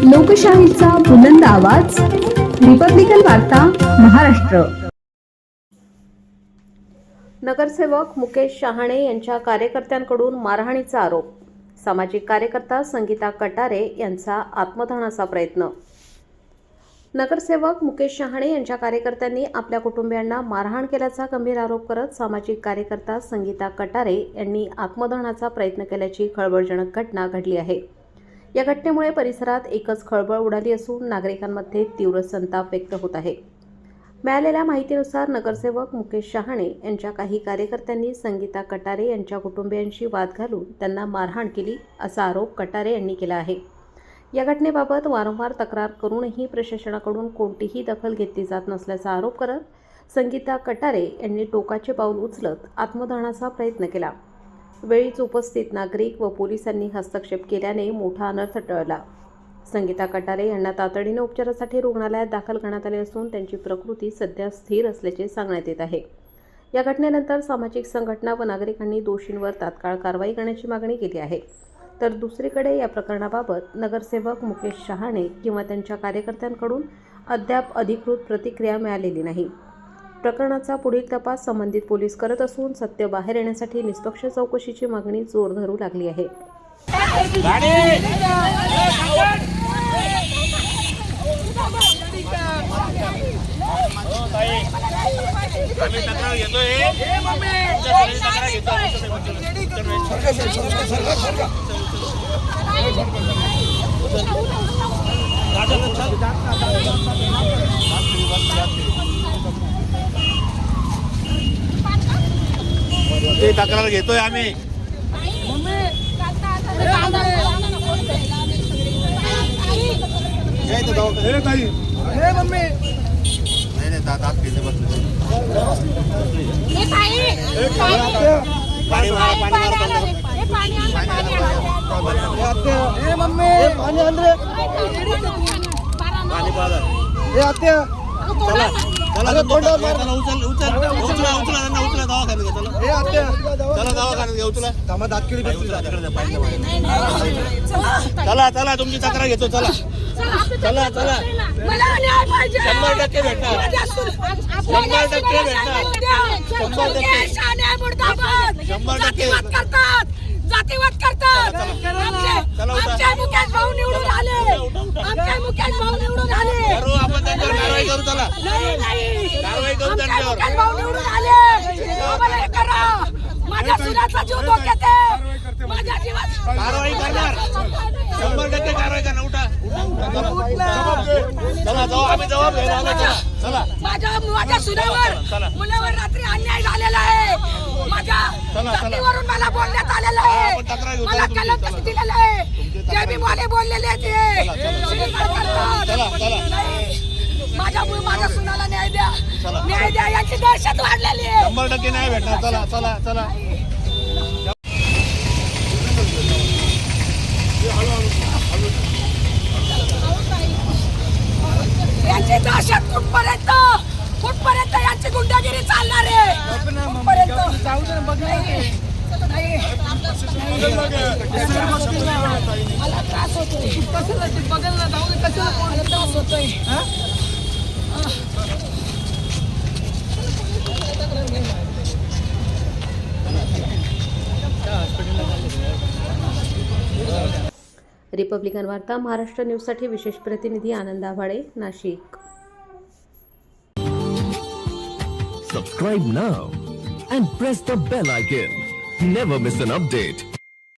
लोकशाहीचा बुलंद आवाज, रिपब्लिकन वार्ता महाराष्ट्र। नगरसेवक मुकेश शहाणे यांच्या कार्यकर्त्यांकडून मारहाणीचा आरोप। सामाजिक कार्यकर्ता संगीता कटारे यांचा आत्मदहनाचा प्रयत्न। नगरसेवक मुकेश शहाणे यांच्या कार्यकर्त्यांनी आपल्या कुटुंबियांना मारहाण केल्याचा गंभीर आरोप करत सामाजिक कार्यकर्ता संगीता कटारे यांनी आत्मदहनाचा प्रयत्न केल्याची खळबळजनक घटना घडली आहे। या घटनेमुळे परिसरात एकच खळबळ उडाली असून नागरिकांमध्ये तीव्र संताप व्यक्त होत आहे। मिळालेल्या माहितीनुसार नगरसेवक मुकेश शहाणे यांच्या काही कार्यकर्त्यांनी संगीता कटारे यांच्या कुटुंबियांशी वाद घालून त्यांना मारहाण केली असा आरोप कटारे यांनी केला आहे। या घटनेबाबत वारंवार तक्रार करूनही प्रशासनाकडून कोणतीही दखल घेतली जात नसल्याचा आरोप करत संगीता कटारे यांनी टोकाचे पाऊल उचलत आत्मदहनाचा प्रयत्न केला। वेळीच उपस्थित नागरिक व पोलिसांनी हस्तक्षेप केल्याने मोठा अनर्थ टळला। संगीता कटारे यांना तातडीने उपचारासाठी रुग्णालयात दाखल करण्यात आले असून त्यांची प्रकृती सध्या स्थिर असल्याचे सांगण्यात येत आहे। या घटनेनंतर सामाजिक संघटना व नागरिकांनी दोषींवर तात्काळ कारवाई करण्याची मागणी केली आहे। तर दुसरीकडे या प्रकरणाबाबत नगरसेवक मुकेश शहाणे किंवा त्यांच्या कार्यकर्त्यांकडून अद्याप अधिकृत प्रतिक्रिया मिळालेली नाही। प्रकरणाचा पुढील तपास संबंधित पोलीस करत असून सत्य बाहेर येण्यासाठी निष्पक्ष चौकशीची मागणी जोर धरू लागली आहे। तक्रार घेतोय आम्ही। चला चला तुमची तक्रार घेतो। चला चला चला 100% भेटणार, 100% भेटणार, 100% जातीवाद करतात। आमचे मुकेश भाऊ निवडून आले, आमचे मुकेश भाऊ निवडून आले। करू आपण त्यांच्यावर कारवाई करू। चला कारवाई करू त्यांच्यावर। मुकेश भाऊ निवडून आले, आम्हाला हे करा। माझ्या सुनाचा जीव धोक्यात आहे, माझ्या जीवात कारवाई करणार, 100% कारवाई करणार। उठा चला जाऊ, आम्ही जबाब घ्यायला आलो। चला माझ्या सुनावर मुलावर रात्री अन्याय झालेला आहे। माझ्या जातीवरून मला बोलण्यात आलेलं आहे, मला कलंक दिलेलं आहे। जे मी बोललेले ते माझ्या सुनाला न्याय द्या, न्याय द्या। याची दहशत वाढलेली आहे, 100% न्याय भेटणार। चला चला चला यांची दहशत कुठपर्यंत यांची गुंडागिरी चालणार आहे? मला त्रास होतोय, बघल ना जाऊन कशाला त्रास होतोय। रिपब्लिकन वार्ता महाराष्ट्र न्यूजसाठी विशेष प्रतिनिधी आनंद Abhale, Nashik. Subscribe now and press the bell icon. Never miss an update.